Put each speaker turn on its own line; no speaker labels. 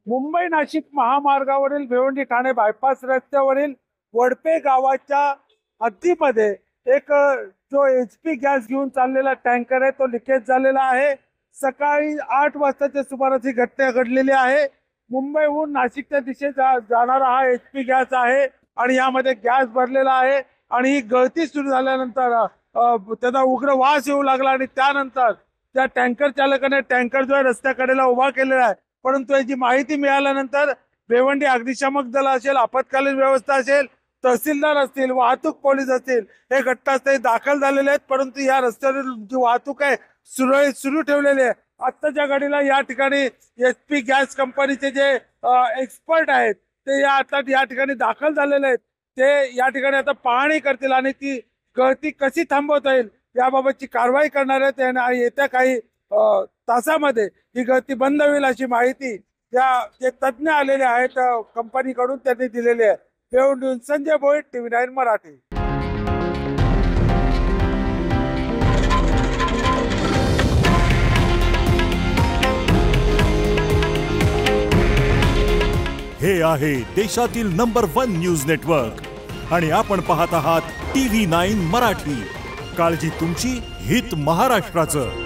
मुंबई नाशिक महामार्गावरील भिवंडी ठाणे बायपास रस्त्यावरील वडपे गावाच्या हद्दीमध्ये एक जो HP गॅस घेऊन चाललेला टँकर आहे तो लिकेज झालेला आहे। सकाळी 8 वाजताच्या सुमारास ही घटना घडलेली आहे। मुंबईहून नाशिकच्या दिशेने जाणारा हा HP गॅस आहे आणि यामध्ये गॅस भरलेला आहे आणि ही गळती सुरू झाल्यानंतर त्याचा उग्र वास येऊ लागला आणि त्यानंतर त्या टँकर चालकाने टँकर जो आहे रस्त्याकडेला उभा केलेला आहे। परंतु याची माहिती मिळाल्यानंतर भिवंडी अग्निशामक दल असेल, आपत्कालीन व्यवस्था असेल, तहसीलदार असतील, वाहतूक पोलीस असतील हे घटनास्थळी दाखल झालेले आहेत। परंतु या रस्त्यावरील जी वाहतूक आहे सुरळीत सुरू ठेवलेली आहे। आत्ताच्या घडीला या ठिकाणी HP गॅस कंपनीचे जे एक्सपर्ट आहेत ते या ठिकाणी दाखल झालेले आहेत। ते या ठिकाणी आता पाहणी करतील आणि ती गळती कशी थांबवता येईल याबाबतची कारवाई करणार आहेत आणि येत्या काही तासामध्ये ही गळती बंद होईल अशी माहिती जे तज्ञ आलेले आहेत कंपनीकडून त्यांनी दिलेली आहे। भिवंडीहून संजय भोईर, TV9 मराठी।
हे आहे देशातील नंबर 1 न्यूज नेटवर्क आणि आपण पाहत आहात TV9 मराठी। काळजी तुमची, हित महाराष्ट्राचं।